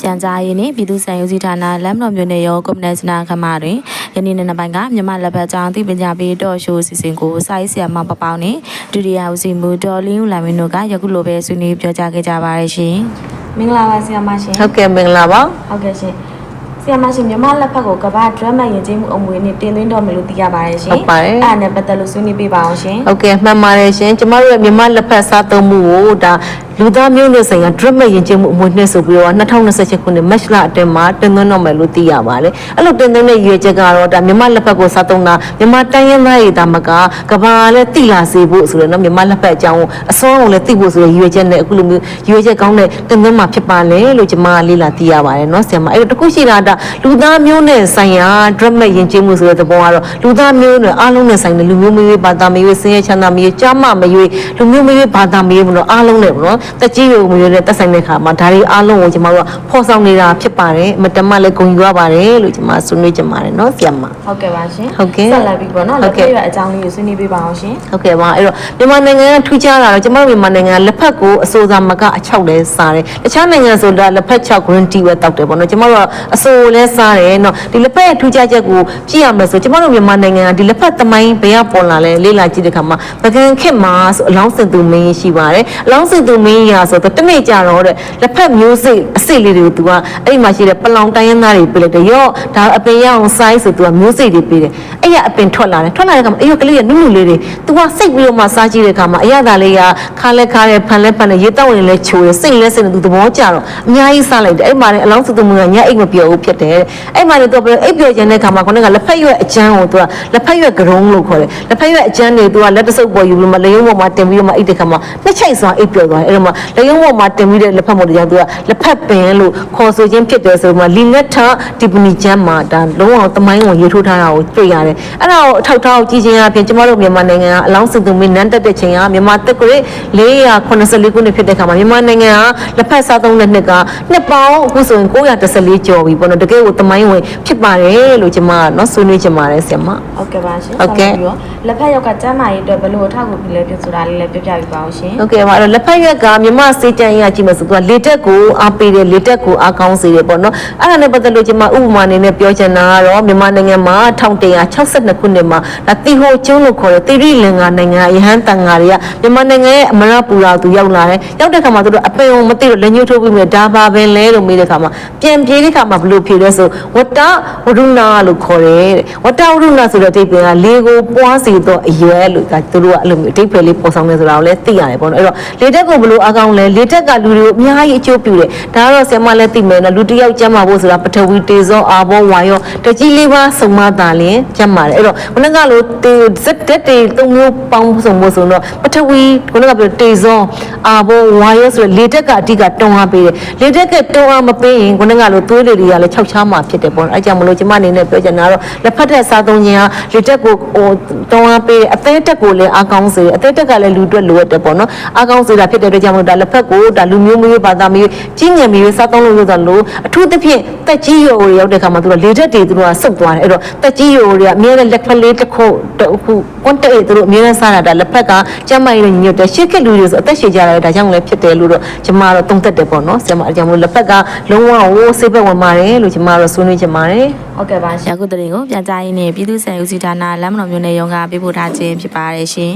ကြံကြားရင်းနှင့်ပြည်သူ့စံယူစီဌာနလမ်းမတော်မြို့နယ်ရောကွန်မြူနတီခမတွင်ယနေ့နေ့ပိုင်းကမြန်မာလက်ဖက်ကြောင်းသိပညာပေးတော်ရှိုးစီစဉ်ကိုစာရေးဆရာမပပောင်းနှင့်ဒုတိယဦးစီးမှုဒေါ်လင်းဦးလာမင်းတို့ကယခုလိုပဲဆွေးနွေးပြောကြားခဲ့ကြပါရရှင်မင်္ဂလာပါဆရာမရှင်ဟုတ်ကဲ့မင်္ဂလာပါဟုတ်ကဲ့ရှင်ဆရာမရှင်မြန်မာလက်ဖက်ကိုကမ္ဘာဒရမယဉ်ကျေးမှုအမွေနဲ့တင်သွင်းတော်မယ်လို့သိရပါတယ်ရှင်ဟုတ်ပါတယ်အဲ့ဒါနဲ့ပတ်သက်လို့ဆွေးနွေးပေးပါအောင်ရှင်ဟုတ်ကဲ့မှန်ပါတယ်ရှင်ကျမတို့ရဲ့မြန်မာလက်ဖက်စားသုံးမှုကိုဒါလူသားမျိုးနွယ်ဆိုင်ရာဒရမယဉ်ကျေးမှုအမွေနှစ်ဆိုပြီးတော့2028ခုနှစ်မတ်လအတွင်းမှာတင်သွင်းတော်မယ်လို့သိရပါတယ်အဲ့လိုတင်သွင်းတဲ့ရည်ရွယ်ချက်ကတော့ဒါမြန်မာလက်ဖက်ကိုစားသုံးတာမြန်မာတိုင်းရင်းသားတွေဒါမှကဘာလဲသိလာစေဖို့ဆိုတော့နော်မြန်မာလက်ဖက်အကြောင်းအစွမ်းကိုလည်းသိဖို့ဆိုရည်ရွယ်ချက်နဲ့အခုလိုမျိုးရည်ရွယ်ချက်ကောင်းတဲ့တင်သွင်းမှာဖြစ်ပါလေလို့ကျမလေးလာသိရပါတယ်နော်ဆရာမအဲ့တော့တခုရှိတာဒါလူသားမျိုးနွယ်ဆိုင်ရာဒရမယဉ်ကျေးမှုဆိုတဲ့သဘောကတော့လူသားမျိုးနွယ်အားလုံးနဲ့ဆိုင်တဲ့လူမျိုးမျိုးဘာသာမျိုးဆင်းရဲချမ်းသာမျိုးကြားမမျိုးလူမျိုးမျိုးဘာသာမျိုးပေါ့နော်အားလုံးနဲ့ပေါ့နော်တက်ကြီးရုံမျိုးနဲ့တက်ဆိုင်တဲ့ခါမှာဒါတွေအားလုံးကိုကျမတို့ကဖော်ဆောင်နေတာဖြစ်ပါတယ်မတမလည်းဂုဏ်ယူရပါတယ်လို့ကျမဆွေးနွေးကြပါတယ်နော်ဆရာမဟုတ်ကဲ့ပါရှင်ဟုတ်ကဲ့ဆက်လက်ပြီးပေါ့နော်လက်ဖက်ရွက်အကြောင်းလေးကိုဆွေးနွေးပေးပါအောင်ရှင်ဟုတ်ကဲ့ပါအဲ့တော့မြန်မာနိုင်ငံကထူးခြားတာတော့ကျမတို့မြန်မာနိုင်ငံလက်ဖက်ကိုအစိုးစားမကအချောက်လဲစားတယ်တခြားနိုင်ငံဆိုတာလက်ဖက်6 green tea ပဲတောက်တယ်ပေါ့နော်ကျမတို့ကအစိုးလဲစားတယ်နော်ဒီလက်ဖက်ရဲ့ထူးခြားချက်ကိုကြည့်ရမယ်ဆိုကျမတို့မြန်မာနိုင်ငံကဒီလက်ဖက်သမိုင်းဘယ်ကပေါ်လာလဲလေ့လာကြည့်တဲ့အခါမှာပကံခေတ်မှာဆိုအလောင်းစင်သူမင်းရှိပါတယ်အလောင်းစင်သူမင်းရာဆိုတော့တနေ့ကြတော့တဲ့လက်ဖက်မျိုးစိတ်အစိတ်လေးတွေကိုသူကအဲ့ဒီမှာရှိတဲ့ပလောင်တိုင်းရင်းသားတွေပေးလိုက်တယ်ရော့ဒါအပင်ရအောင် size ဆိုသူကမျိုးစိတ်တွေပေးတယ်အဲ့ရအပင်ထွက်လာတဲ့အခါမှာအဲ့ရကလေးကနုနုလေးတွေသူကစိတ်ပြီးတော့မှစားကြည့်တဲ့အခါမှာအရသာလေးကခါလဲခါတယ်ဖန်လဲဖန်တယ်ရေတောက်ရင်လဲချိုတယ်စိတ်လဲစိတ်နဲ့သူသဘောကျတော့အများကြီးစားလိုက်တယ်အဲ့မှာလည်းအလောင်းစင်သူမင်းကညအိတ်မပြောဘူးဖြစ်တယ်အဲ့မှာလည်းသူကအိတ်ပြောခြင်းတဲ့အခါမှာခေါင်းကလက်ဖက်ရွက်အကျန်းကိုသူကလက်ဖက်ရွက်ကရုံးလို့ခေါ်တယ်လက်ဖက်ရွက်အကျန်းတွေသူကလက်တဆုပ်ပေါ်ယူပြီးမှလက်ရုံးပေါ်မှာတင်ပြီးတော့မှအိတ်တဲ့ခါမှာနှစ်ချိတ်စွာအိတ်ပြောသွားတယ်အဲ့တော့မှလက်ရုံးပေါ်မှာတင်ပြီးတဲ့လက်ဖက်မို့တရားသူကလက်ဖက်ပင်လို့ခေါ်ဆိုခြင်းဖြစ်တယ်ဆိုမှလီလက်ထဒီပနီချမ်းမှာဒါလုံးဝသမိုင်းကိုရေးထိုးထားတာကိုတွေ့ရတယ်အဲ့ဒါကိုအထောက်ထားကိုကြည့်ခြင်းအပြင်ကျမတို့မြန်မာနိုင်ငံကအလောင်းစင်သူမင်းနန်းတက်တဲ့ချိန်ကမြန်မာတက်ကြွ484ခုနှစ်ဖြစ်တဲ့ခါမှာမြန်မာနိုင်ငံကလက်ဖက်စားသုံးတဲ့နှစ်ကနှစ်ပေါင်းအခုဆိုရင်914ကျော်ပြီပေါ့နော်တကယ်ကိုသမိုင်းဝင်ဖြစ်ပါတယ်လို့ကျမကနော်ဆွေးနွေးချင်ပါတယ်ဆရာမဟုတ်ကဲ့ပါရှင်ဟုတ်ကဲ့လက်ဖက်ရောက်ကကျန်းမာရေးအတွက်ဘယ်လိုအထောက်အကူပြုလဲပြောဆိုတာလေးလည်းပြောပြပြပါအောင်ရှင်ဟုတ်ကဲ့ပါအဲ့တော့လက်ဖက်ရွက်ကမြန်မာစေတံရကြည့်မယ်ဆိုတော့လေတက်ကိုအားပေးတယ်လေတက်ကိုအားကောင်းစေတယ်ပေါ့နော်အဲ့ဒါနဲ့ပတ်သက်လို့ကျမဥပမာအနေနဲ့ပြောချင်တာကတော့မြန်မာနိုင်ငံမှာ1162ခုနှစ်မှာဒါတီဟိုကျွန်းလို့ခေါ်တဲ့တိရိလင်္ကာနိုင်ငံရဟန်းတန်ဃာတွေကမြန်မာနိုင်ငံရဲ့အမရပူရာသူရောက်လာတယ်ရောက်တဲ့ခါမှာသူတို့အပင်ကိုမသိတော့လက်ညှိုးထိုးပြီးမြဲဒါပါပဲလဲလို့မေးတဲ့ခါမှာပြန်ပြေးတဲ့ခါမှာဘလို့ဖြေလဲဆိုဝတ္တဝရုဏလို့ခေါ်တယ်တဲ့ဝတ္တဝရုဏဆိုတဲ့အဓိပ္ပာယ်ကလေကိုပွားစီတော့အရွယ်လို့ဒါသူတို့ကအဲ့လိုမျိုးအဓိပ္ပာယ်လေးပေါ်ဆောင်နေဆိုတာကိုလည်းသိရတယ်ပေါ့နော်အဲ့တော့လေတက်ကိုဘလို့အကောင်လဲလေတက်ကလူတွေကိုအများကြီးအကျိုးပြုတယ်ဒါကတော့ဆရာမလည်းသိမယ်နော်လူတစ်ယောက်ကျမ်းမာဖို့ဆိုတာပထဝီတေဇောအာဘောဝါယောတကြီးလေးပါစုံမတာလင်ကျမ်းမာတယ်အဲ့တော့ခုနကလိုဇက်တက်တွေသုံးမျိုးပေါင်းစုံဖို့ဆိုတော့ပထဝီခုနကပြောတေဇောအာဘောဝါယောဆိုလေတက်ကအဓိကတွန်းအားပေးတယ်လေတက်ကတွန်းအားမပေးရင်ခုနကလိုသွေးတွေကလည်းခြောက်ချားမှာဖြစ်တယ်ပေါ့နော်အဲ့ကြောင့်မလို့ကျမအနေနဲ့ပြောချင်တာကတော့လက်ဖက်တဲ့စားသုံးခြင်းဟာလေတက်ကိုတွန်းအားပေးအသေးတက်ကိုလည်းအားကောင်းစေတယ်အသေးတက်ကလည်းလူအတွက်လိုအပ်တယ်ပေါ့နော်အားကောင်းစေတာဖြစ်တဲ့အတွက်ကြောင့်မလို့ဒါလက်ဖက်ကိုဒါလူမျိုးမျိုးဘာသာမျိုးကြီးငယ်မျိုးစားသုံးလို့ရသလိုအထူးသဖြင့်တက်ကြီးရိုးရောက်တဲ့ခါမှာသူကလေတက်တွေသူတို့ကစုပ်သွားတယ်အဲ့တော့တက်ကြီးရိုးတွေကအများနဲ့လက်ဖက်လေးတစ်ခုကွန်တက်သူတို့အများနဲ့စားတာဒါလက်ဖက်ကကျမကြီးညွတ်တယ်ရှစ်ခက်လူတွေဆိုအသက်ရှည်ကြတယ်ဒါကြောင့်လည်းဖြစ်တယ်လို့တော့ကျမကတော့သုံးသက်တယ်ပေါ့နော်ဆရာမအကြောင်းမို့လက်ဖက်ကလုံးဝကိုစိတ်ဘက်ဝင်ပါတယ်လို့ကျမကတော့ဆွေးနွေးချင်ပါတယ်ဟုတ်ကဲ့ပါရှင်အခုတရင်ကိုပြန်ကြားရင်းနဲ့ပြည်သူ့စံယူစီဌာနလမ်းမတော်မြို့နယ်ရုံးကပေးပို့ထားခြင်းဖြစ်ပါတယ်ရှင်